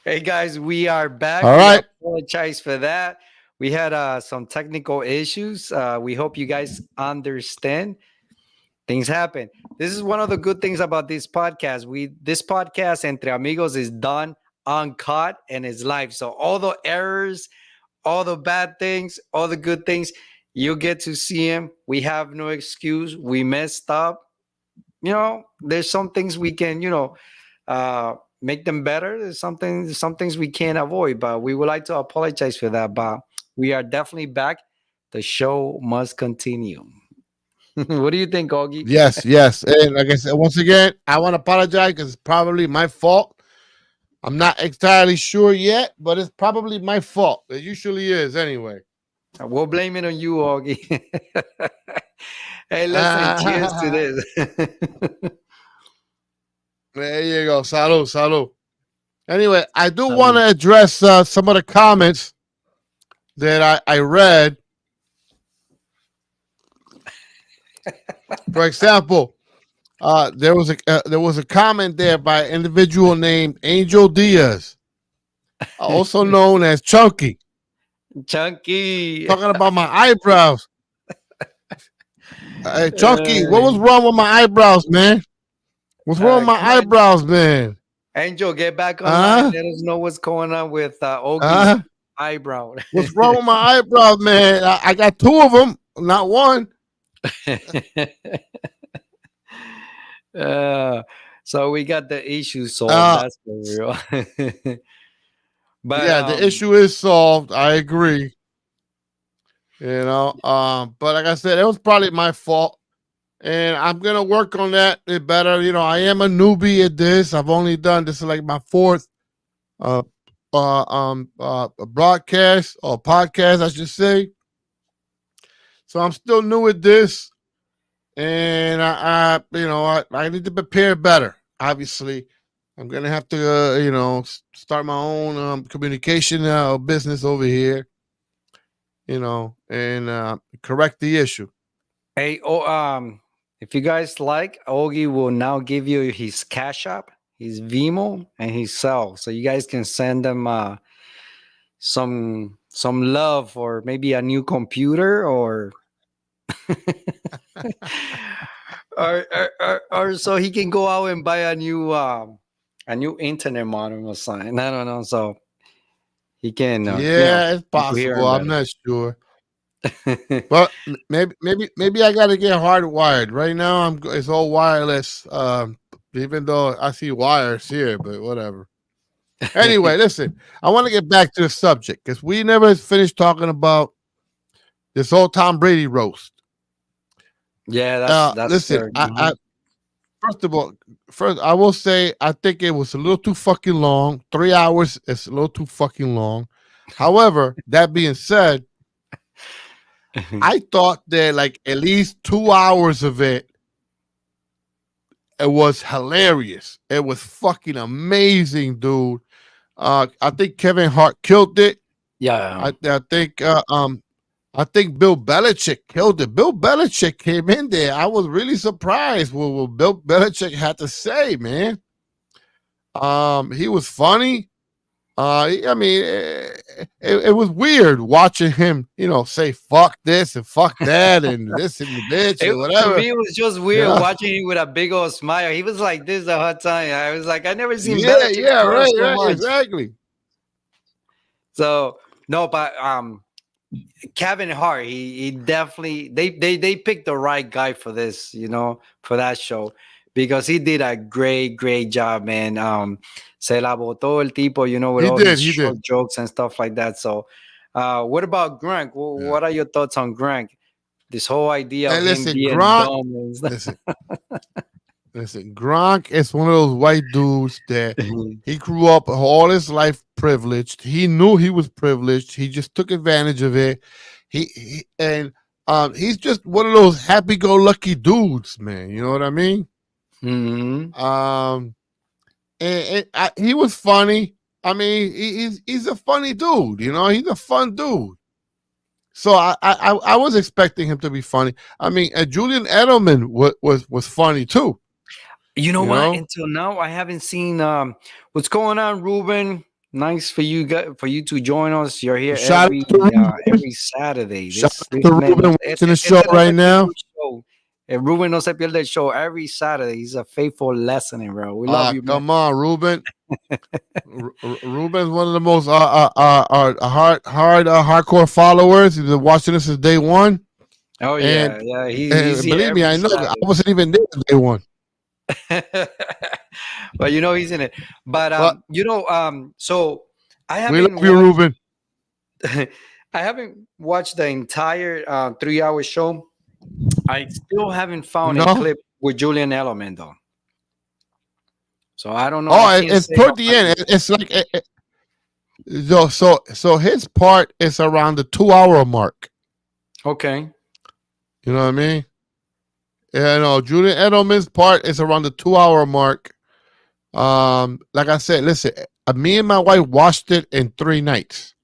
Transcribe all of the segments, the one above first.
Hey guys, we are back. All We right. apologize for that. We had some technical issues. We hope you guys understand. Things happen. This is one of the good things about this podcast. This podcast Entre Amigos is done, uncut, and is live. So all the errors, all the bad things, all the good things, you get to see them. We have no excuse. We messed up. There's some things we can, make them better. There's some things we can't avoid, but we would like to apologize for that. But we are definitely back. The show must continue. What do you think, Augie? Yes, yes. And like I said, once again, I want to apologize because it's probably my fault. I'm not entirely sure yet, but it's probably my fault. It usually is anyway. We'll blame it on you, Augie. Hey, listen, cheers to There this. you go. Salud, salud. Anyway, I do want Salud. to address some of the comments that I read. For example, there was a comment there by an individual named Angel Diaz, also known as Chunky, Chunky. talking about my eyebrows. Hey, Chunky, what was Uh, wrong with my eyebrows, man? What's wrong with my Come on, eyebrows, man? Angel, get back online. Huh? Let us know what's going on with Augie's Huh? eyebrow. What's wrong with my eyebrows, man? I got two of them, not one. uh, so we got the issue solved. Uh, That's for real. But yeah, the issue is solved. I agree. But like I said, it was probably my fault, and I'm gonna work on that better. I am a newbie at this. I've only done this is like my fourth uh broadcast or podcast, I should say. So I'm still new at this, and I need to prepare better. Obviously, I'm gonna have to start my own communication business over here. And correct the issue. hey, if you guys like, Augie will now give you his Cash App, his Vimo, and his cell, so you guys can send them some love or maybe a new computer or or so he can go out and buy a new internet modem or something. I don't know. So he can Yeah, it's hear possible. him I'm better. not sure, but maybe I got to get hardwired. Right now, it's all wireless. Even though I see wires here, but whatever. Anyway, listen, I want to get back to the subject because we never finished talking about this whole Tom Brady roast. Yeah, that's Listen, fair. I first of all, first I will say I think it was a little too fucking long. 3 hours is a little too fucking long. However, that being said, I thought that like at least 2 hours of it was hilarious. It was fucking amazing, dude. I think Kevin Hart killed it. Yeah. I think Bill Belichick killed it. Bill Belichick came in there. I was really surprised with what Bill Belichick had to say, man. He was funny. I mean, it was weird watching him, say fuck this and fuck that and this and the bitch and To whatever. me, it was just weird Yeah, watching him with a big old smile. He was like this the whole time. I was like, I never seen yeah, Belichick yeah, smile right, so right, much. exactly. So no, but Kevin Hart, he definitely they picked the right guy for this, for that show because he did a great job, man. Se la botó el tipo, with He all his did, he did. short jokes and stuff like that. So, what about Gronk? Yeah. What are your thoughts on Gronk? This whole idea of And him listen, being Gronk, dumb and stuff. listen, listen, Gronk is one of those white dudes that he grew up all his life privileged. He knew he was privileged. He just took advantage of it. He's just one of those happy-go-lucky dudes, man. You know what I mean? Mhm. Um, he was funny. I mean, he's a funny dude. He's a fun dude. So I was expecting him to be funny. I mean, Julian Edelman was funny too. You know You what? know? Until now, I haven't seen what's going on, Ruben. Nice for you for you to join us. You're here Shout out to Ruben. every Saturday. Shout out This to man Ruben watching the show este no right se pierde now. un show. Ruben no se pierde el show every Saturday. He's a faithful listener, bro. We love you, man. Come on, Ruben. Ruben's one of the most hardcore followers. He's been watching this since day one. Oh And, yeah. and He's here believe me, every I know. I Saturday. wasn't even there on day one. But you know he's in it. But But you know, so I we haven't love you, watched, Ruben. I haven't watched the entire 3 hour show. I still haven't found a No. clip with Julian Edelman though. So I don't know. Oh, I can't it's say toward how the funny end. it is. It's like so his part is around the 2 hour mark. Okay. You know what I mean? Yeah, no, Julian Edelman's part is around the 2 hour mark. Like I said, listen, me and my wife watched it in 3 nights.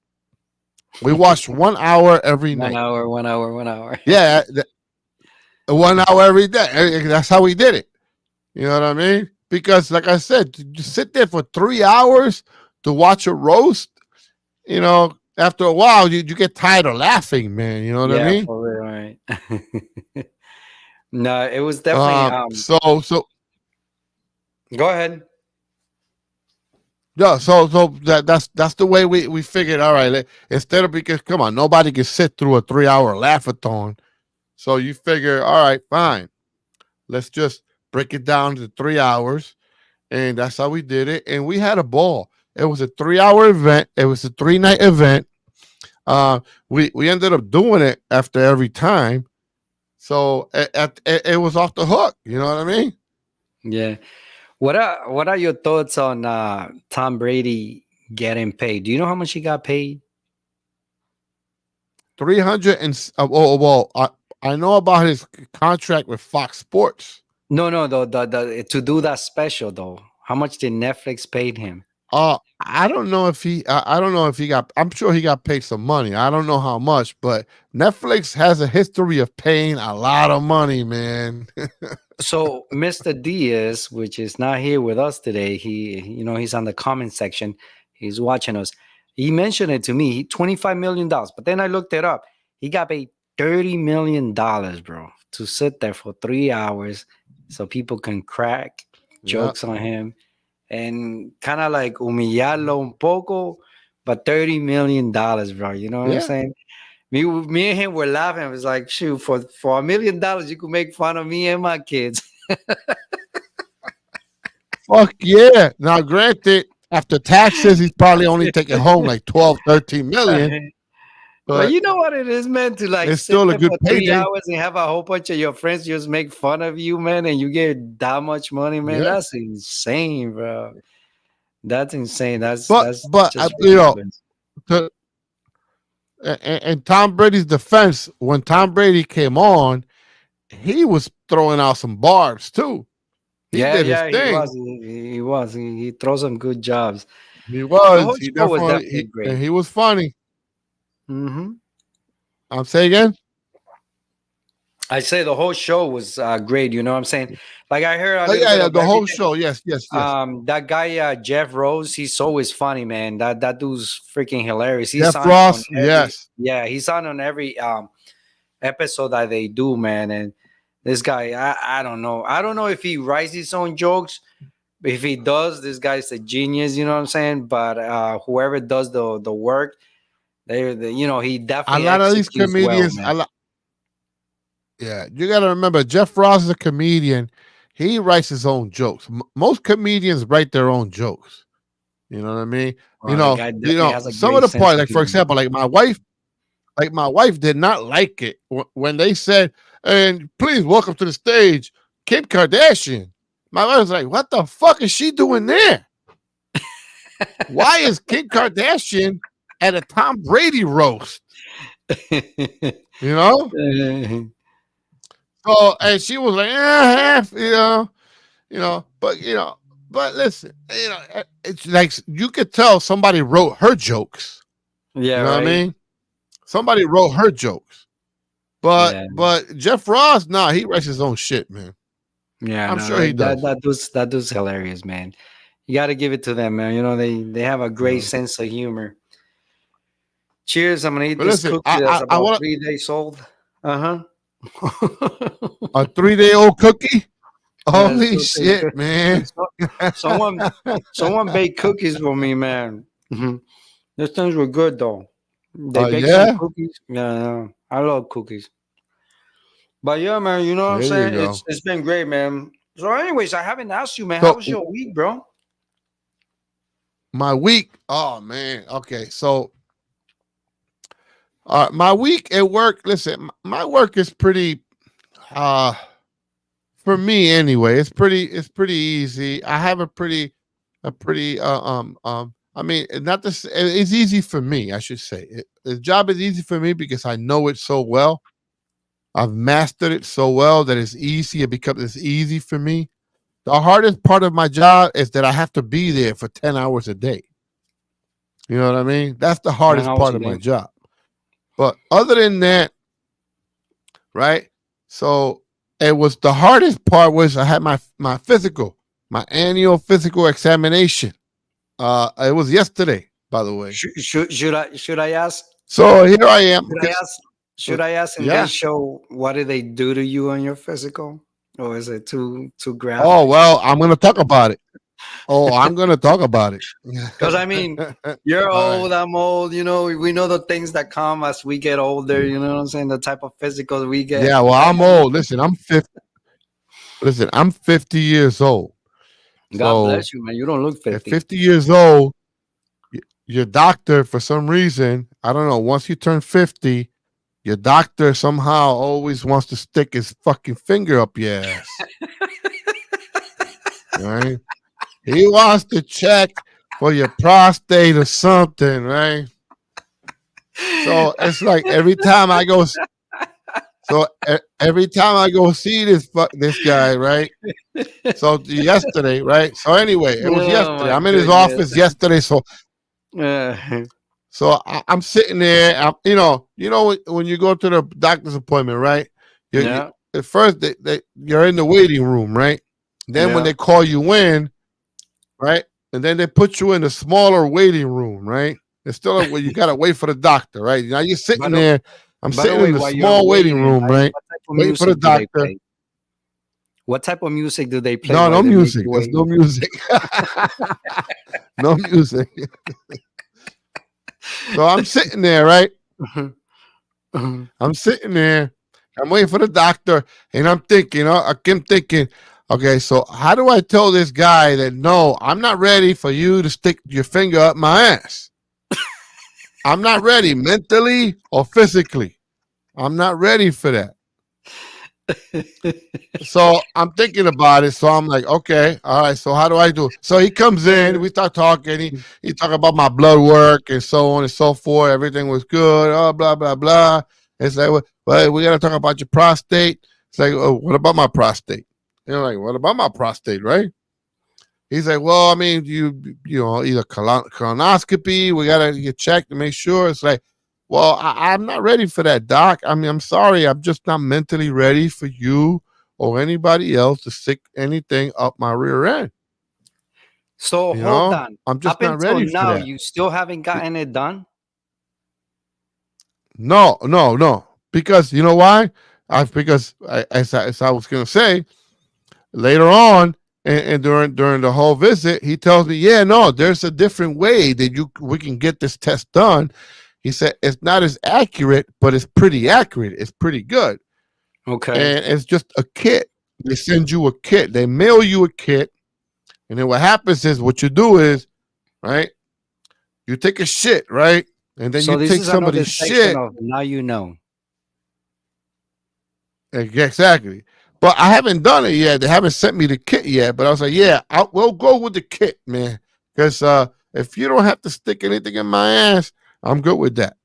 We watched 1 hour every night. 1 hour, 1 hour. Yeah, 1 hour every day. That's how we did it. You know what I mean? Because, like I said, to sit there for 3 hours to watch a roast, you know, after a while, you get tired of laughing, man. You know what I mean? For real, right? No, it was definitely. So Go ahead. yeah, so that's the way we figured. All right, instead of, because come on, nobody can sit through a 3 hour laughathon. So you figure, all right, fine, let's just break it down to 3 hours, and that's how we did it. And we had a ball. It was a 3 hour event. It was a 3 night event. We ended up doing it after every time, so it was off the hook. You know what I mean? Yeah. What are your thoughts on Tom Brady getting paid? Do you know how much he got paid? 300 and I know about his contract with Fox Sports. No, the to do that special though. How much did Netflix paid him? I don't know if I don't know if he got. I'm sure he got paid some money. I don't know how much, but Netflix has a history of paying a lot of money, man. So Mr. Diaz, which is not here with us today, he's on the comment section. He's watching us. He mentioned it to me, $25 million. But then I looked it up. He got paid $30 million, bro, to sit there for 3 hours so people can crack jokes on him and kind of like humillarlo un poco, but $30 million, bro. You know what I'm saying? Me and him were laughing. I was like, shoot, for $1 million, you could make fun of me and my kids. Fuck yeah. Now, granted, after taxes, he's probably only taking home like 12, 13 million. But you know what it is, man, to like it's sit still a there good for 3 payday. hours and have a whole bunch of your friends just make fun of you, man, and you get that much money, man. Yeah. That's insane, bro. That's insane. That's But just you know, ridiculous. and Tom Brady's defense, when Tom Brady came on, he was throwing out some barbs too. He did his thing. He was. He throws some good jobs. He was. He definitely great. And he was funny. Mm-hmm. I'm saying again. I say the whole show was great. You know what I'm saying? Like I heard. The whole show. Yes. That guy Jeff Rose, he's always funny, man. That dude's freaking hilarious. Jeff Ross. Yes. Yeah, he's on every episode that they do, man. And this guy, I don't know. I don't know if he writes his own jokes. If he does, this guy's a genius. You know what I'm saying? But whoever does the work, he definitely. A lot of these comedians. Yeah, you got to remember, Jeff Ross is a comedian. He writes his own jokes. Most comedians write their own jokes. You know what I mean? Some of the parts, like for example, like my wife did not like it when they said, "And please welcome to the stage, Kim Kardashian." My wife was like, "What the fuck is she doing there? Why is Kim Kardashian at a Tom Brady roast?" You know? So, and she was like, but listen, it's like you could tell somebody wrote her jokes. Yeah, you know what I mean? Somebody wrote her jokes. But Jeff Ross, he writes his own shit, man. Yeah, I'm sure he does. That dude's hilarious, man. You got to give it to them, man. You know, they have a great Yeah. sense of humor. Cheers. I'm gonna eat But this listen, cookie that's I about want 3 days old. Uh huh. a 3-day-old cookie. Yeah, Holy shit, man! so- someone baked cookies for me, man. Mhm. Those things were good though. They Oh baked some yeah, cookies. Yeah, yeah. I love cookies. But yeah, man, you know what I'm there you saying? go. It's been great, man. So, anyways, I haven't asked you, man. How So was your week, bro? my week. Oh man. Okay. So my week at work. Listen, my work is pretty. Uh, for me anyway, it's pretty easy. I have a pretty I mean, not this. It's easy for me, I should say. The job is easy for me because I know it so well. I've mastered it so well that it's easy. It becomes it's easy for me. The hardest part of my job is that I have to be there for 10 hours a day. You know what I mean? That's the 10 hardest hours part a of my day. job. But other than that, right? So it was the hardest part was I had my physical, my annual physical examination. It was yesterday, by the way. Should I ask? So here I am. Should I ask? Should I ask and then Yeah. show what did they do to you on your physical, or is it too Oh graphic? well, I'm gonna talk about it. Oh, I'm gonna talk about it. Because I mean, you're All right. old, I'm old. You know, we know the things that come as we get older. You know what I'm saying? The type of physicals we get. Yeah, well, I I'm know you. old. Listen, I'm 50. Listen, I'm 50 years old. God So bless you, man. You don't look at 50. 50 years old, your doctor, for some reason, I don't know, once you turn 50, your doctor somehow always wants to stick his fucking finger up your ass. Right? He wants to check for your prostate or something, right? So it's like every time I go, so every time I go see this guy, right? So yesterday, right? So anyway, it was Oh yesterday. my I'm in his goodness. office yesterday. Uh, So I'm sitting there. When you go to the doctor's appointment, right? You yeah, at first you're in the waiting room, right? Then when yeah. they call you in, right, and then they put you in a smaller waiting room, right? It's still well, you gotta wait for the doctor, right? Now you're By sitting the there. I'm by the sitting in way, the while you're small waiting waiting, room, right? what type of Waiting for the music do they doctor. play? What type of music do they play No, while no they make music. you There's no wait? music. No music. So I'm sitting there, right? I'm sitting there. I'm waiting for the doctor, and I'm thinking, okay, so how do I tell this guy that no, I'm not ready for you to stick your finger up my ass? I'm not ready mentally or physically. I'm not ready for that. So I'm thinking about it. So I'm like, okay, all right. So how do I do? So he comes in, we start talking. He talk about my blood work and so on and so forth. Everything was good. Oh, blah blah blah. It's like, well, we got to talk about your prostate. It's like, oh, what about my prostate? Like, what about my prostate, right? He's like, well, I mean, either colonoscopy. We got to get checked to make sure. It's like, well, I'm not ready for that, doc. I mean, I'm sorry. I'm just not mentally ready for you or anybody else to stick anything up my rear end. So You hold know, on. I'm just Up not until ready for now, that. you still haven't gotten it done? No, no, no. Because you know why? As I was gonna say later on, and during the whole visit, he tells me, yeah, no, there's a different way that we can get this test done. He said it's not as accurate, but it's pretty accurate. It's pretty good, Okay. and it's just a kit. They send you a kit. They mail you a kit, and then what happens is what you do is right. You take a shit, right, and then you So this take is another somebody's section shit. of now you know. Exactly. But I haven't done it yet. They haven't sent me the kit yet. But I was like, yeah, we'll go with the kit, man. Because if you don't have to stick anything in my ass, I'm good with that.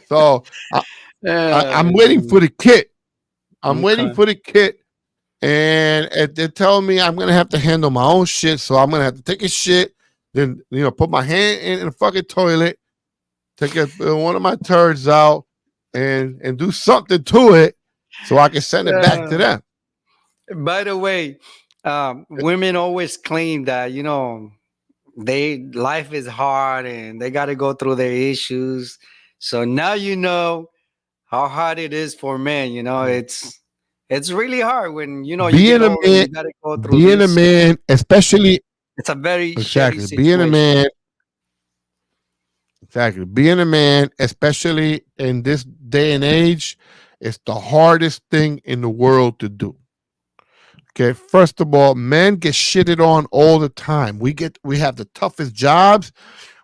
So I'm waiting for the kit. I'm waiting Okay. for the kit. And they're telling me I'm going to have to handle my own shit. So I'm going to have to take a shit, then, put my hand in the fucking toilet, take one of my turds out, and do something to it so I can send it back to them. By the way, women always claim that, they life is hard and they got to go through their issues. So now you know how hard it is for men. It's really hard when you get being a older. man, You got to go through being a this. man, especially It's a very shitty exactly being a situation. man, exactly being a man, especially in this day and age, is the hardest thing in the world to do. Okay, first of all, men get shitted on all the time. We have the toughest jobs.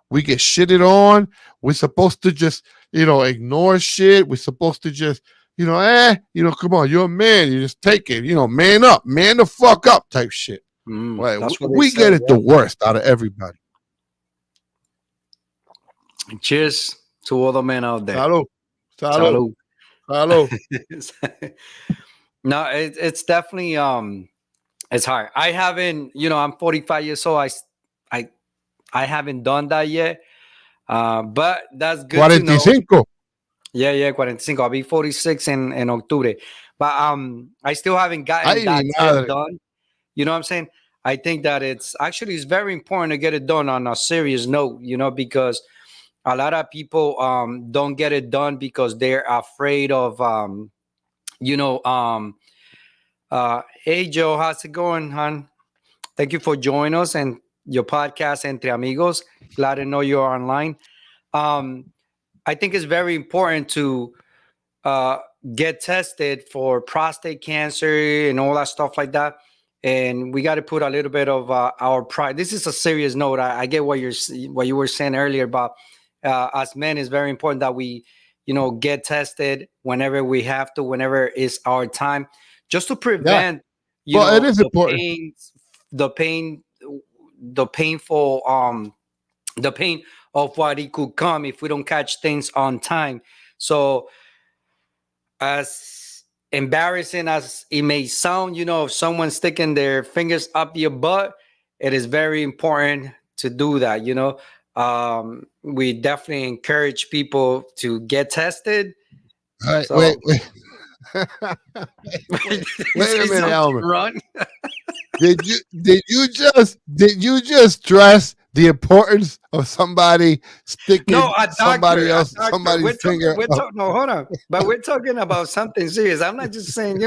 We get shitted on. We're supposed to just, ignore shit. We're supposed to just, come on, you're a man. You just take it, man up, man the fuck up type shit. Right. That's what they We get say. it the worst out of everybody. Yeah. Cheers to all the men out there. Salud. Salud. Salud. Salud. No, it's definitely it's hard. I haven't, I'm 45 years old. I I haven't done that yet. But that's good to know. 45. Yeah, 45. I'll be 46 in October. But I still haven't gotten Ay, that mi step madre. done. You know what I'm saying? I think that it's very important to get it done on a serious note, because a lot of people don't get it done because they're afraid of you know hey Joe, how's it going, hon? Thank you for joining us and your podcast Entre Amigos. Glad to know you're online. um I think it's very important to uh get tested for prostate cancer and all that stuff like that. And we got to put a little bit of our pride. This is a serious note. I get what you were saying earlier about as men. It's very important that we get tested whenever we have to, whenever it's our time, just to Yeah. prevent Well, it is the important. pain, the pain, the painful the pain of what it could come if we don't catch things on time. So as embarrassing as it may sound, if someone's sticking their fingers up your butt, it is very important to do that. We definitely encourage people to get tested. All right, So wait. did you Wait say a minute, something Elmer. wrong? Did you just stress the importance of somebody sticking No, a somebody doctor, a else doctor. somebody's finger up? No, hold on. But we're talking about something serious. I'm not just saying,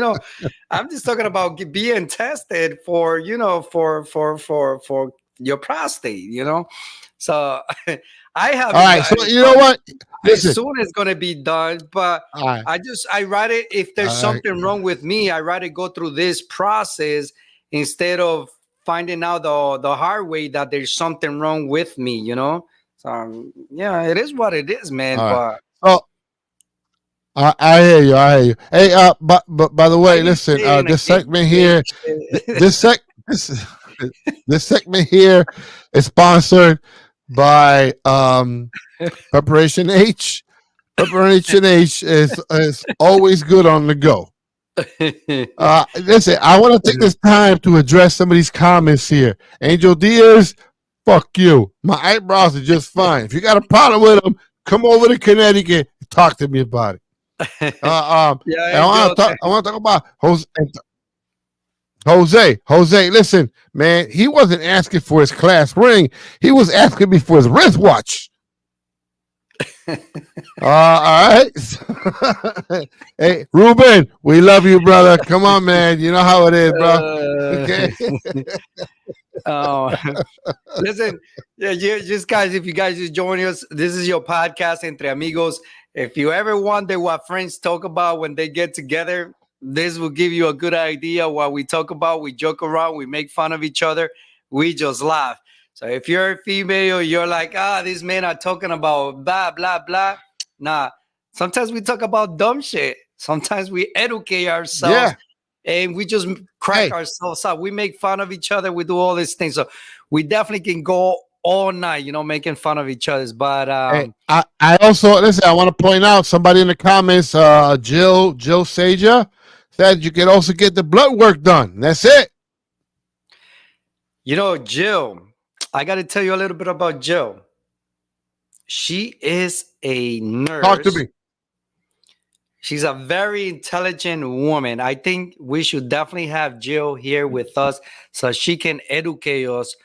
I'm just talking about being tested for, for your prostate. So I All haven't right, so gotten you know done. what? As Listen. soon as going to be done, but All right, I rather, if there's all right. something wrong with me, I rather go through this process instead of finding out the hard way that there's something wrong with me. So yeah, it is what it is, man. All right. But So I hear you. I hear you. Hey, but by the I way, didn't listen. say it in a This gay segment way. here, this sec, this, this segment here is sponsored by Preparation H. Preparation H is always good on the go. Listen, I want to take this time to address some of these comments here. Angel Diaz, fuck you. My eyebrows are just fine. If you got a problem with them, come over to Connecticut and talk to me about it. Yeah, I want to talk about Jose, listen, man, he wasn't asking for his class ring. He was asking me for his wristwatch. All right. Hey, Ruben, we love you, brother. Come on, man. You know how it is, bro. Okay. Listen, yeah, just guys, if you guys just joining us, this is your podcast Entre Amigos. If you ever wonder what friends talk about when they get together, this will give you a good idea what we talk about. We joke around, we make fun of each other, we just laugh. So if you're a female, you're like, these men are talking about blah blah blah. Nah, sometimes we talk about dumb shit. Sometimes we educate ourselves. Yeah. And we just crack Hey, ourselves up. We make fun of each other. We do all these things. So we definitely can go all night, making fun of each other. But hey, I also listen. I want to point out somebody in the comments. Jill Saja said you can also get the blood work done. That's it. Jill, I got to tell you a little bit about Jill. She is a nurse. Talk to me. She's a very intelligent woman. I think we should definitely have Jill here with us so she can educate us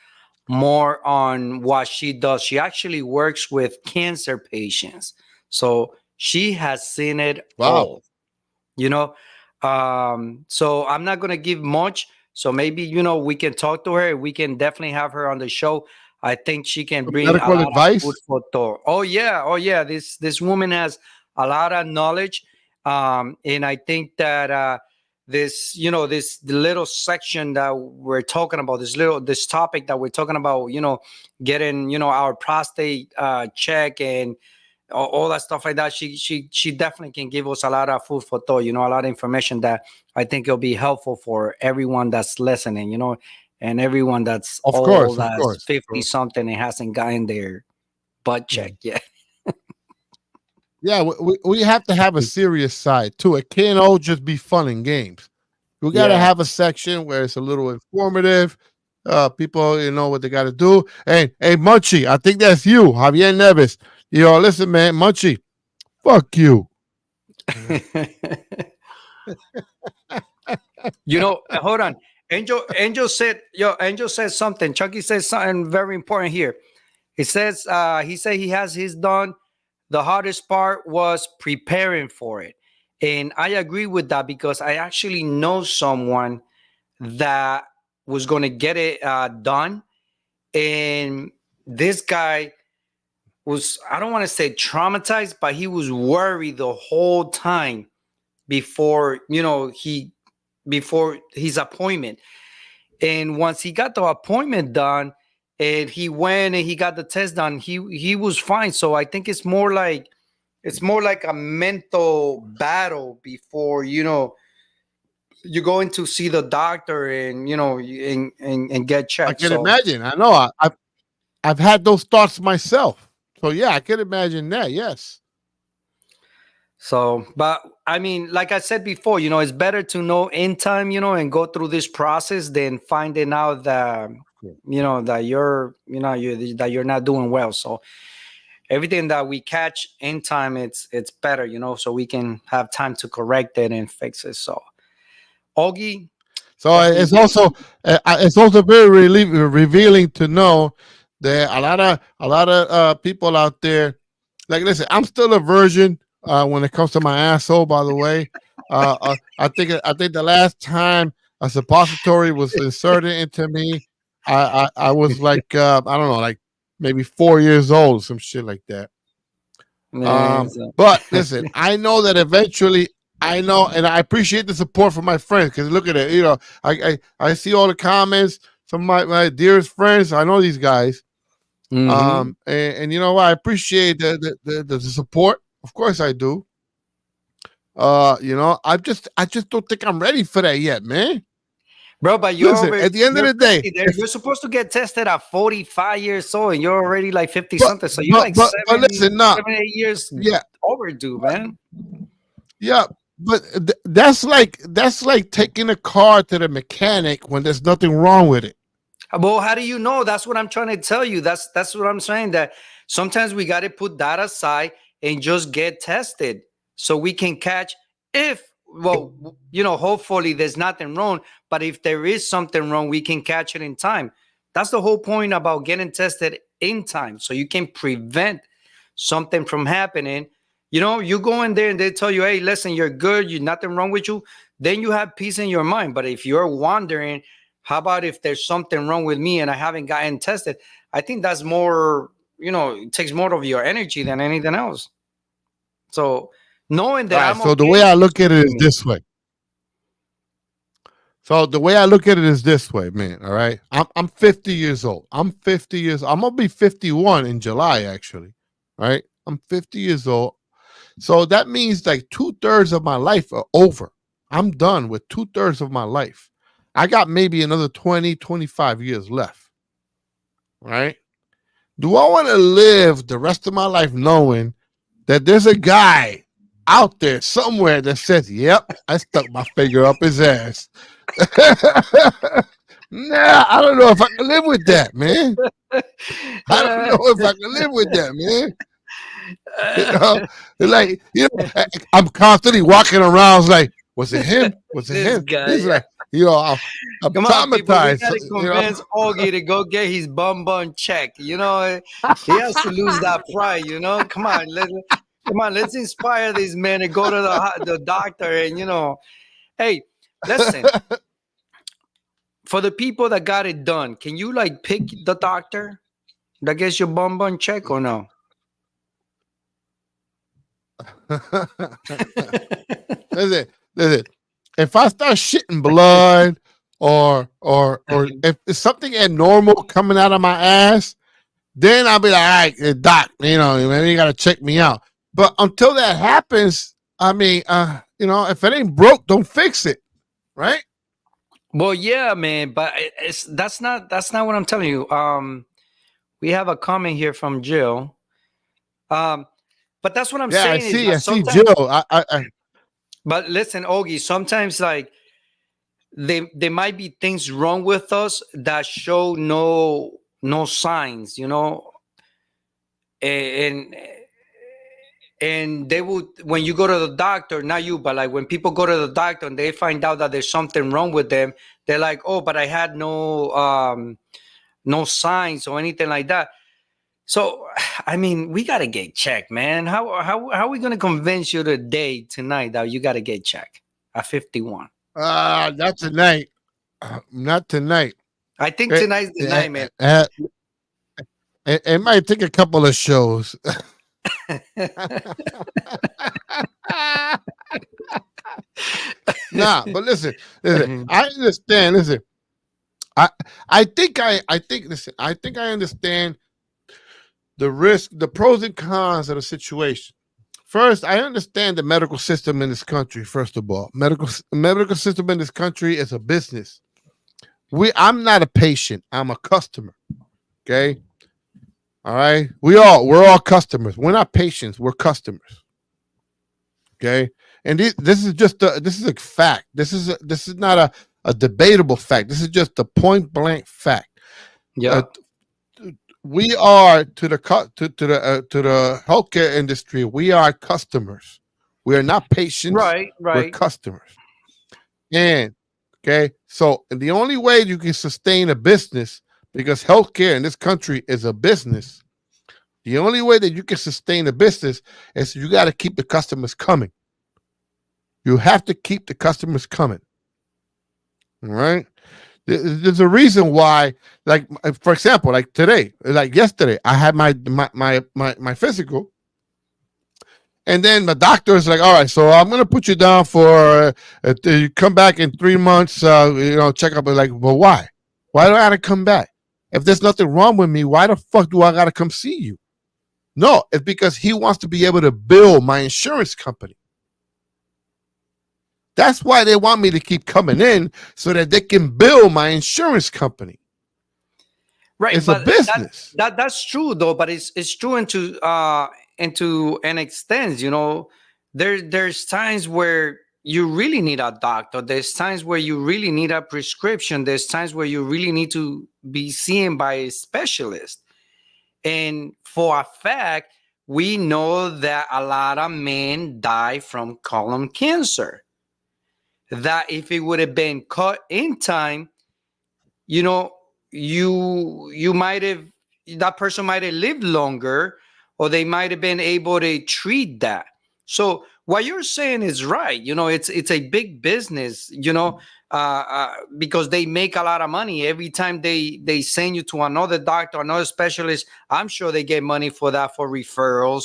more on what she does. She actually works with cancer patients. So she has seen it Wow. all, you know. So I'm not going to give much. So maybe, we can talk to her. We can definitely have her on the show. I think she can Some bring a medical lot of food advice. for thought. Oh yeah. Oh yeah. This woman has a lot of knowledge. And I think that this, this little section that we're talking about, this topic that we're talking about, getting, our prostate check and all that stuff like that. She definitely can give us a lot of food for thought, a lot of information that I think it'll be helpful for everyone that's listening, and everyone that's Of course, old of as course. 50 something and hasn't gotten their butt Yeah. checked yet. Yeah, we have to have a serious side too. It can't all just be fun and games. We got to Yeah. have a section where it's a little informative. People, know what they got to do. Hey, Munchie, I think that's you, Javier Neves. Listen, man, Munchie, fuck you. Hold on. Angel said something. Chucky says something very important here. He says he said he has his done. The hardest part was preparing for it. And I agree with that because I actually know someone that was going to get it done. And this guy was, I don't want to say traumatized, but he was worried the whole time before, before his appointment. And once he got the appointment done and he went and he got the test done, he was fine. So I think it's more like a mental battle before, you go in to see the doctor and, and get I checked. can So imagine. I know. I've had those thoughts myself. So yeah, I can imagine that. Yes. So, but I mean, like I said before, it's better to know in time, and go through this process than finding out that, that that you're not doing well. So everything that we catch in time, it's better, so we can have time to correct it and fix it. So, Augie. So it's also very revealing to know that a lot of people out there, like, listen, I'm still a virgin when it comes to my asshole. By the way, I think the last time a suppository was inserted into me, I was like I don't know, like maybe 4 years old, some shit like that. But listen, I know that eventually. I know, and I appreciate the support from my friends because look at it. I see all the comments. Some of my dearest friends. I know these guys. And you know what? I appreciate the support. Of course, I do. I just don't think I'm ready for that yet, man. Bro, but listen, at the end of the day, you're supposed to get tested at 45 years old, and you're already like 50 something. So you're like but listen, 7, 8 years yeah, overdue, man. Yeah, but that's like taking a car to the mechanic when there's nothing wrong with it. Well, how do you know? That's what I'm trying to tell you. That's what I'm saying. That sometimes we got to put that aside and just get tested so we can catch if, well, hopefully there's nothing wrong. But if there is something wrong, we can catch it in time. That's the whole point about getting tested in time, so you can prevent something from happening. You go in there and they tell you, hey, listen, you're good. You're nothing wrong with you. Then you have peace in your mind. But if you're wondering, how about if there's something wrong with me and I haven't gotten tested? I think that's more, it takes more of your energy than anything else. So knowing that, right, the way I look at it is this way. So the way I look at it is this way, man. All right. I'm 50 years old. I'm 50 years. I'm going to be 51 in July, actually. All right. I'm 50 years old. So that means like 2/3 of my life are over. I'm done with 2/3 of my life. I got maybe another 20, 25 years left. Right? Do I want to live the rest of my life knowing that there's a guy out there somewhere that says, yep, I stuck my finger up his ass? Nah, I don't know if I can live with that, man. I don't know if I can live with that, man. You know, like I'm constantly walking around. It's like, was it him? Was it This him? guy, This is yeah. like, I'm Come on, people. We traumatized. gotta convince Augie to go get his bum checked. He has to lose that pride. Come on, let's inspire this man to go to the doctor. And hey, listen, for the people that got it done, can you like pick the doctor that gets your bum check or no? listen, listen. If I start shitting blood or if it's something abnormal coming out of my ass, then I'll be like, all right, doc, maybe you gotta check me out. But until that happens, I mean, if it ain't broke, don't fix it, right? Well, yeah, man, but that's not what I'm telling you. We have a comment here from Jill. But that's what I'm Yeah, saying is I that see, sometimes. Jill. But listen, Ogie, sometimes like there might be things wrong with us that show no signs, and they would, when you go to the doctor, not you, but like when people go to the doctor and they find out that there's something wrong with them, they're like, oh, but I had no signs or anything like that. So, I mean, we gotta get checked, man. How are we gonna convince you tonight that you gotta get checked at 51? Not tonight. Not tonight. I think tonight's the night, man. It might take a couple of shows. Nah, but listen. I understand. Listen, I think listen. I think I understand the risk, the pros and cons of the situation. First, I understand the medical system in this country. First of all, medical system in this country is a business. I'm not a patient. I'm a customer. Okay. All right. We're all customers. We're not patients. We're customers. Okay. And this is just this is a fact. This is not a debatable fact. This is just a point blank fact. Yeah. We are to the healthcare industry. We are customers. We are not patients. Right. We're customers. And okay, so the only way you can sustain a business, because healthcare in this country is a business, the only way that you can sustain a business is you got to keep the customers coming. You have to keep the customers coming. All right. There's a reason why, like, for example, like today, like yesterday, I had my physical, and then the doctor is like, all right, so I'm gonna put you down for you come back in 3 months, check up. Like, well, why? Why do I gotta come back? If there's nothing wrong with me, why the fuck do I gotta come see you? No, it's because he wants to be able to bill my insurance company. That's why they want me to keep coming in, so that they can bill my insurance company. Right, it's a business. That's true though, but it's true into an extent. There's times where you really need a doctor. There's times where you really need a prescription. There's times where you really need to be seen by a specialist. And for a fact, we know that a lot of men die from colon cancer. That if it would have been caught in time, you might have, that person might have lived longer, or they might have been able to treat that. So what you're saying is right. It's a big business, because they make a lot of money every time they send you to another doctor, another specialist. I'm sure they get money for that, for referrals.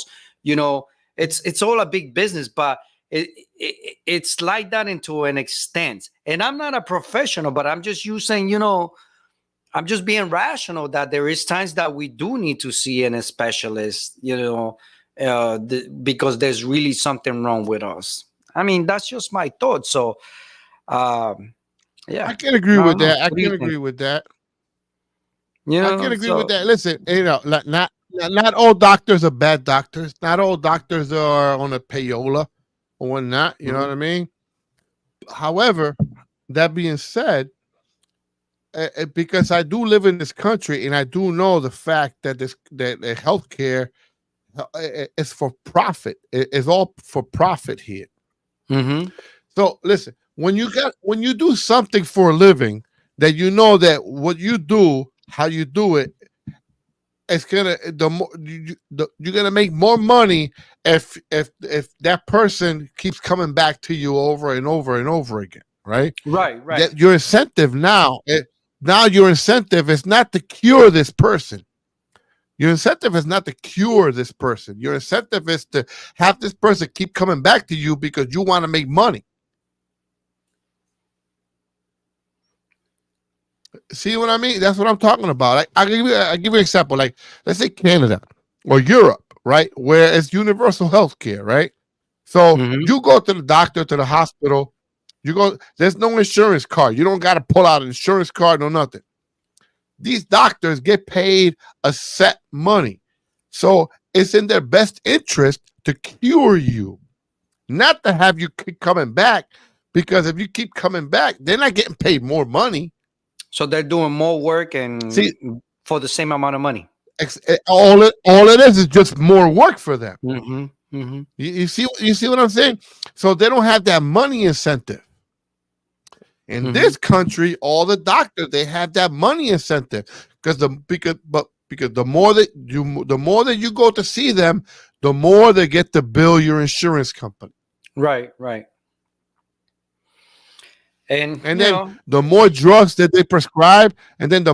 It's all a big business, but it's like that into an extent. And I'm not a professional, but I'm just using, I'm just being rational that there is times that we do need to see a specialist, because there's really something wrong with us. I mean, that's just my thought. So, yeah, I can agree with that. I can agree with that. I can agree with that. Listen, not all doctors are bad doctors. Not all doctors are on a payola or whatnot. You know what I mean? However, that being said, because I do live in this country and I do know the fact that the healthcare it's for profit. It's all for profit here. Mm-hmm. So listen, when you do something for a living, that you know that what you do, how you do it, it's gonna you're gonna make more money if that person keeps coming back to you over and over and over again, right? Right, right. That your incentive now your incentive is not to cure this person. Your incentive is not to cure this person. Your incentive is to have this person keep coming back to you because you want to make money. See what I mean? That's what I'm talking about. I give you an example. Like, let's say Canada or Europe, right? Where it's universal health care, right? So Mm-hmm. you go to the doctor, to the hospital, there's no insurance card. You don't got to pull out an insurance card, no nothing. These doctors get paid a set money. So it's in their best interest to cure you, not to have you keep coming back, because if you keep coming back, they're not getting paid more money. So they're doing more work and See, for the same amount of money. all it is just more work for them. Mm-hmm. Mm-hmm. You see what I'm saying? So they don't have that money incentive. In this country, all the doctors, they have that money incentive because the more that you go to see them, the more they get to bill your insurance company. Right, right. And then the more drugs that they prescribe, the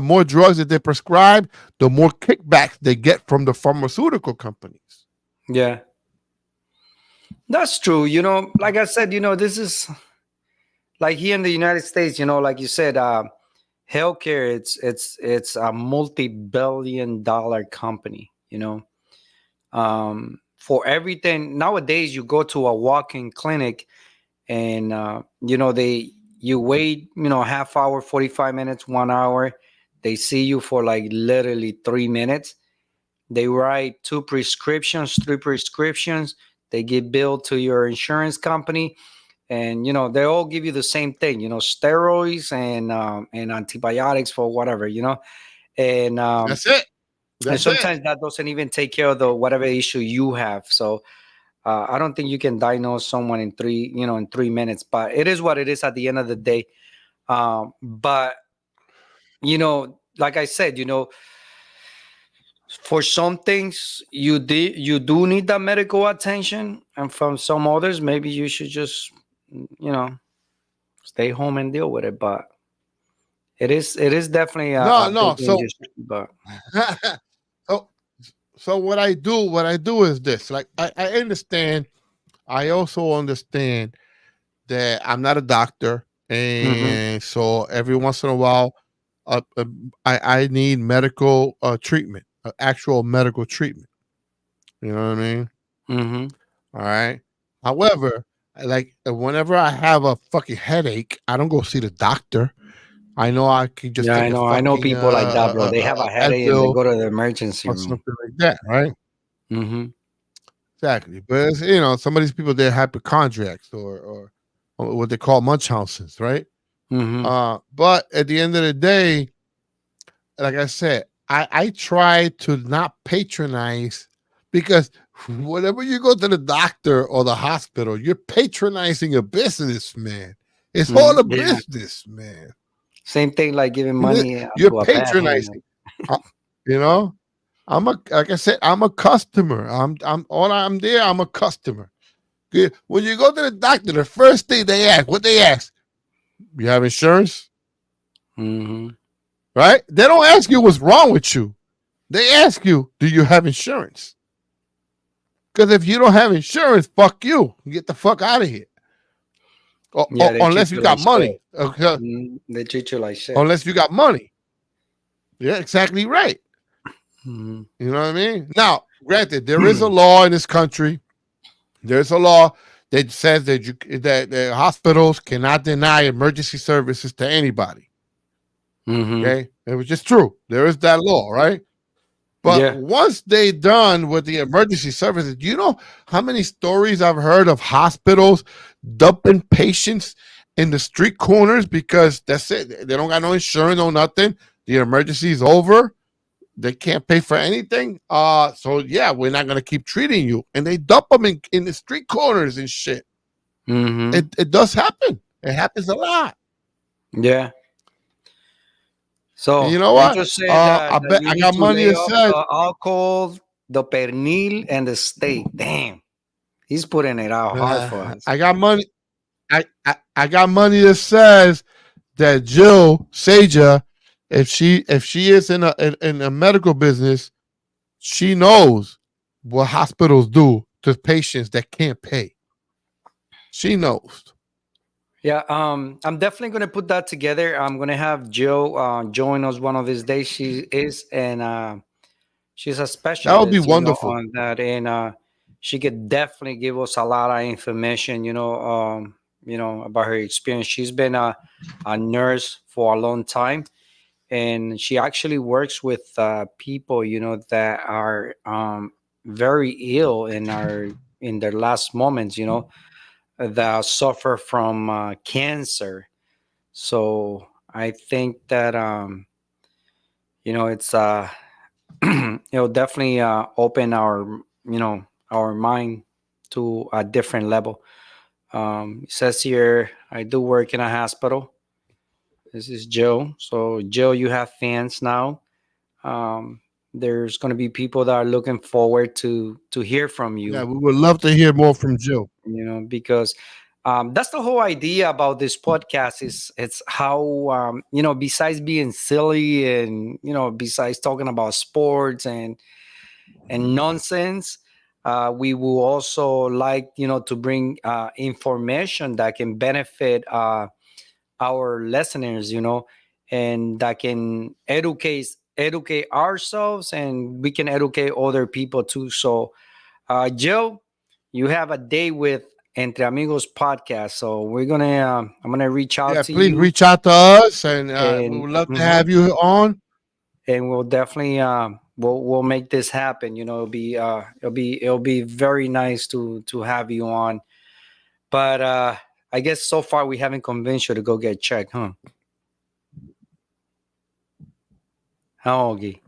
more kickbacks they get from the pharmaceutical companies. Yeah, that's true. Like I said, this is like here in the United States, like you said, healthcare, it's a multi-billion-dollar company, for everything. Nowadays, you go to a walk-in clinic and, you wait, half hour, 45 minutes, 1 hour. They see you for like literally 3 minutes. They write 2 prescriptions, 3 prescriptions. They get billed to your insurance company. And, they all give you the same thing, steroids and antibiotics for whatever, and that's it. And sometimes that doesn't even take care of the whatever issue you have. So I don't think you can diagnose someone in 3 minutes, but it is what it is at the end of the day. But, like I said, for some things you do need that medical attention. And from some others, maybe you should just, stay home and deal with it. But it is definitely a big industry, but so what I do is this. Like, I understand. I also understand that I'm not a doctor, and so every once in a while, I need medical treatment, actual medical treatment. You know what I mean? Mm-hmm. All right. However, like, whenever I have a fucking headache, I don't go see the doctor. I know I can just I know people like that, bro. They have a headache and they go to the emergency or room. something like that, right? Mm-hmm. Exactly. But it's, some of these people, they're hypochondriacs or what they call Munchausen's, right? Mm-hmm. But at the end of the day, like I said, I try to not patronize, because whenever you go to the doctor or the hospital, you're patronizing a business, man. It's all a business, man. Same thing like giving money. You're patronizing. Like I said, I'm a customer. I'm there. I'm a customer. When you go to the doctor, the first thing they ask, you have insurance? Mm-hmm. Right? They don't ask you what's wrong with you. They ask you, do you have insurance? Because if you don't have insurance, fuck you. Get the fuck out of here. Unless you got money. Okay. They treat you like shit. Unless you got money. Yeah, exactly right. Mm-hmm. You know what I mean? Now, granted, there is a law in this country. There's a law that says that that hospitals cannot deny emergency services to anybody. Mm-hmm. Okay, it was just true. There is that law, right? But once they done with the emergency services, you know how many stories I've heard of hospitals dumping patients in the street corners because that's it. They don't got no insurance or nothing. The emergency is over. they can't pay for anything. So yeah, we're not gonna keep treating you. And they dump them in the street corners and shit. Mm-hmm. It does happen. It happens a lot. Yeah. And So you know you what? just said I that bet you I need got to money lay that off says the alcohol, the pernil, and the steak. Damn, he's putting it out hard for us. I got money. I got money that says that Jill Saja, if she is in a medical business, she knows what hospitals do to patients that can't pay. She knows. Yeah, I'm definitely gonna put that together. I'm gonna have Jill join us one of these days. She is, and she's a That would be specialist, wonderful. on that, and she could definitely give us a lot of information, about her experience. She's been a nurse for a long time, and she actually works with people, that are very ill and are in their last moments, that suffer from cancer. So I think that it's it'll definitely open our mind to a different level. It says here, I do work in a hospital. This is Joe. So Joe, you have fans now. Um, there's going to be people that are looking forward to hear from Yeah, you. we would love to hear more from Jill. Because that's the whole idea about this podcast. Is it's how besides being silly, and besides talking about sports and nonsense, we will also like to bring information that can benefit our listeners, and that can educate ourselves, and we can educate other people too. So Joe, you have a day with Entre Amigos podcast. So I'm gonna reach out Yeah, to please you, reach out to us, and we and would love to have you on. and we'll definitely we'll make this happen. It'll be very nice to have you on. But I guess so far we haven't convinced you to go get checked, huh? How, Augie?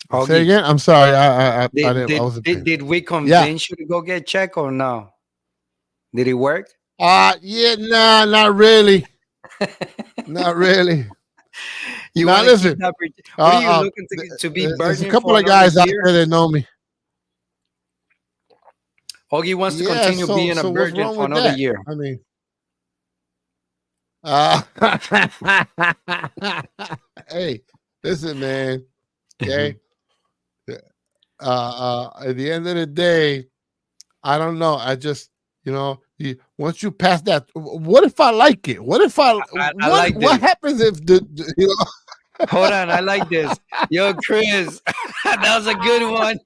Say Augie, again. I'm sorry. I didn't. I wasn't. did we Yeah. convince you to go get checked or no? Did it work? Yeah. Nah, not really. Not really. You Now want to keep listen. that? What are you looking to be There's a burning couple for of another guys out year? there that know me. Augie wants to Yeah. continue So being a what's virgin wrong for with another that? year. I mean, hey, listen, man. Okay. At the end of the day, I don't know. I just, once you pass that, what if I like it? What if I like what this. happens if Hold on, I like this. Yo, Chris, that was a good one.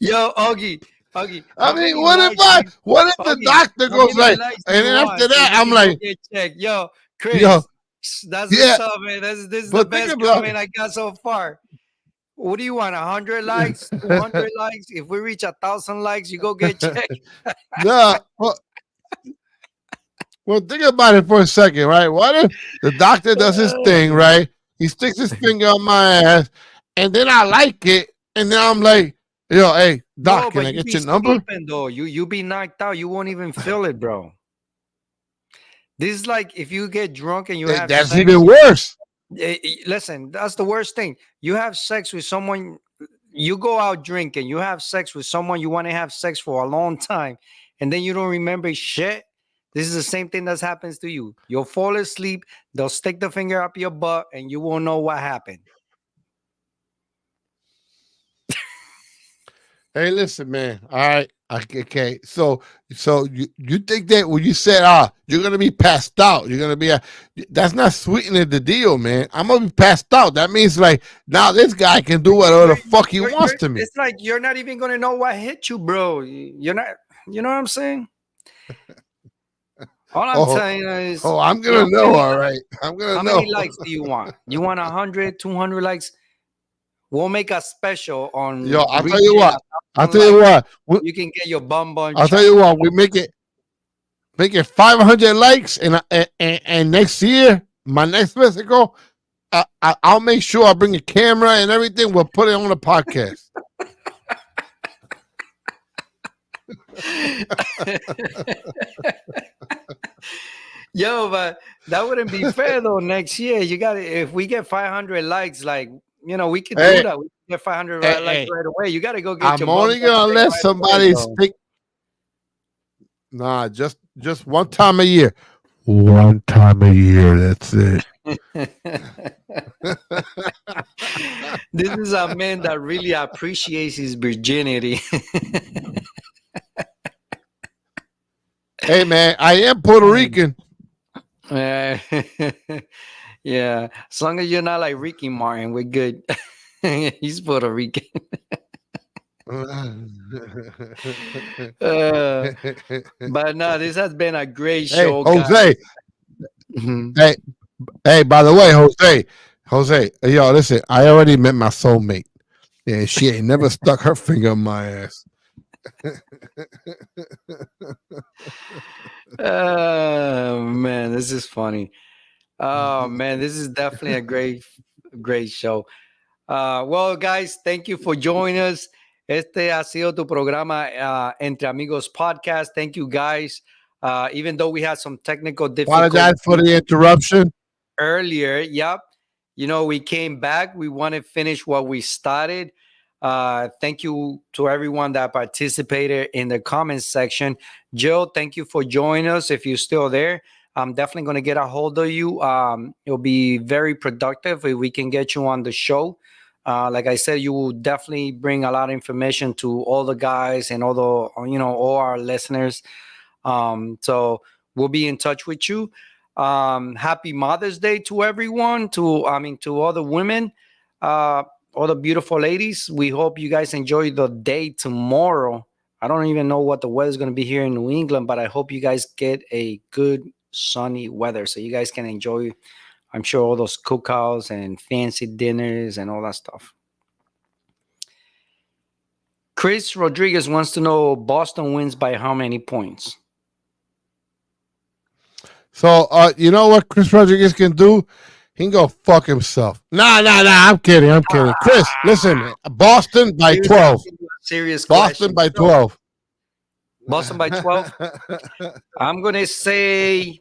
Yo, Augie, I how mean, many likes what if the Augie, doctor how goes many like, likes do and you then want after so that, we I'm can go like, get checked? Yo, yo, Chris, that's yeah, what's up, man. This is the but think best about comment it. I got so far. What do you want? 100 likes, 200 likes? If we reach 1,000 likes, you go get checked. Nah, well, think about it for a second, right? What if the doctor does his thing, right? He sticks his finger on my ass, and then I like it, and then I'm like, yo, hey, doc, No, can but I you get be your number? sleeping though. You be knocked out. You won't even feel it, bro. This is like if you get drunk and you have That's sex. even worse. Listen, that's the worst thing. You have sex with someone. You go out drinking. You have sex with someone you want to have sex for a long time, and then you don't remember shit. This is the same thing that happens to you. You'll fall asleep. They'll stick the finger up your butt, and you won't know what happened. Hey, listen, man. All right. Okay. So you think that when you said, you're gonna be passed out, you're gonna be that's not sweetening the deal, man. I'm gonna be passed out. That means like now this guy can do whatever the fuck he wants to me. It's like you're not even gonna know what hit you, bro. You're not. You know what I'm saying? All I'm telling you is, I'm gonna know. All right. I'm gonna how know. many likes do you want? You want 100, 200 likes? We'll make a special on. Yo, I'll tell reaching you what. 1,000 I'll tell you likes. what. You can get your bum bun. I'll tell you what. We make it 500 likes, and next year my next Mexico, I'll make sure I bring a camera and everything. We'll put it on the podcast. Yo, but that wouldn't be fair though. Next year, you got to if we get 500 likes, like we could do that. We can get 500 likes right away. You got to go get. I'm only gonna let somebody stick. Nah, just one time a year. One time a year. That's it. This is a man that really appreciates his virginity. Hey man, I am Puerto Rican. Yeah, as long as you're not like Ricky Martin, we're good. He's Puerto Rican. But no, this has been a great show, Jose. Hey, by the way, Jose, yo, listen, I already met my soulmate, and she ain't never stuck her finger in my ass. Oh man, this is funny. Oh man, this is definitely a great show. Well, guys, thank you for joining us. Este ha sido tu programa Entre Amigos podcast. Thank you, guys. Even though we had some technical difficulties. Apologize for the interruption earlier. Yep. We came back. We want to finish what we started. Thank you to everyone that participated in the comments section. Jill, thank you for joining us. If you're still there, I'm definitely going to get a hold of you. It'll be very productive if we can get you on the show. Like I said, you will definitely bring a lot of information to all the guys and all our listeners. So we'll be in touch with you. Happy Mother's Day to everyone, to all the women, all the beautiful ladies. We hope you guys enjoy the day tomorrow. I don't even know what the weather's going to be here in New England, but I hope you guys get a good sunny weather so you guys can enjoy, I'm sure, all those cookouts and fancy dinners and all that stuff. Chris Rodriguez wants to know Boston wins by how many points? So, you know what Chris Rodriguez can do? He can go fuck himself. Nah. I'm kidding. Chris, listen. Boston by 12. Serious Boston by 12. Boston by 12. I'm going to say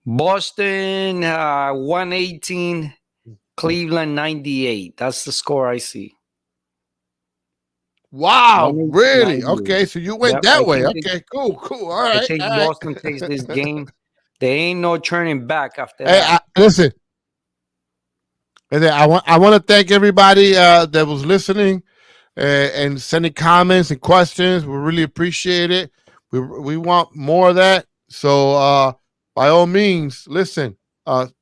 Boston 118, Cleveland 98. That's the score I see. Wow, really? Okay, so you went that way. Okay, cool. All right. I think Boston takes this game. There ain't no turning back after that. Listen. I want to thank everybody that was listening and sending comments and questions. We really appreciate it. We want more of that. So by all means, listen.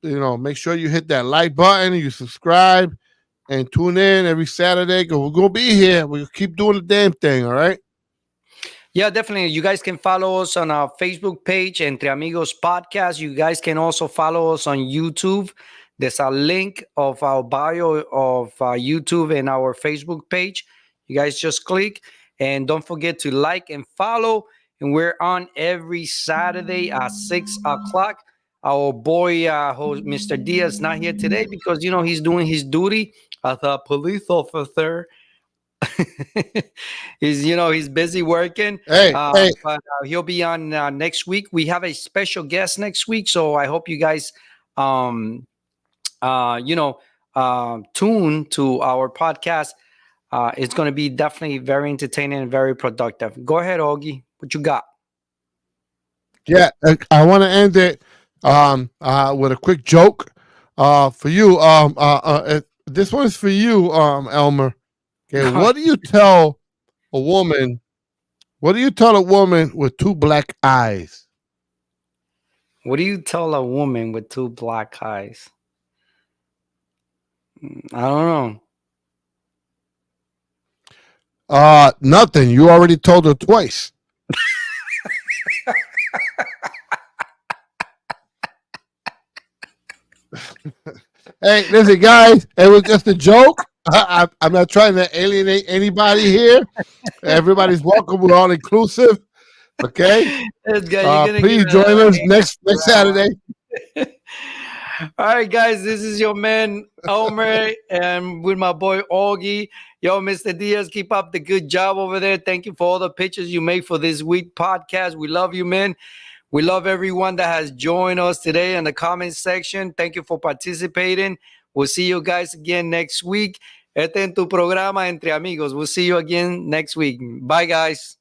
Make sure you hit that like button, you subscribe, and tune in every Saturday. We're gonna be here. We'll keep doing the damn thing. All right. Yeah, definitely. You guys can follow us on our Facebook page, Entre Amigos Podcast. You guys can also follow us on YouTube. There's a link of our bio of YouTube and our Facebook page. You guys just click, and don't forget to like and follow. And we're on every Saturday at 6 o'clock. Our boy, Mr. Diaz, not here today because, he's doing his duty as a police officer. He's busy working. But he'll be on next week. We have a special guest next week, so I hope you guys tune to our podcast. It's going to be definitely very entertaining and very productive. Go ahead, Augie. What you got? Yeah, I want to end it with a quick joke for you. This one's for you, Elmer. Okay, what do you tell a woman? What do you tell a woman with two black eyes? What do you tell a woman with two black eyes? I don't know. Nothing. You already told her twice. Hey, listen, guys. It was just a joke. I'm not trying to alienate anybody here. Everybody's welcome. We're all inclusive. Okay. Please join us next Saturday. All right, guys, this is your man Omer and with my boy Augie. Yo, Mr. Diaz, keep up the good job over there. Thank you for all the pictures you made for this week podcast. We love you, man. We love everyone that has joined us today in the comment section. Thank you for participating. We'll see you guys again next week. Este en tu programa Entre Amigos. We'll see you again next week. Bye, guys.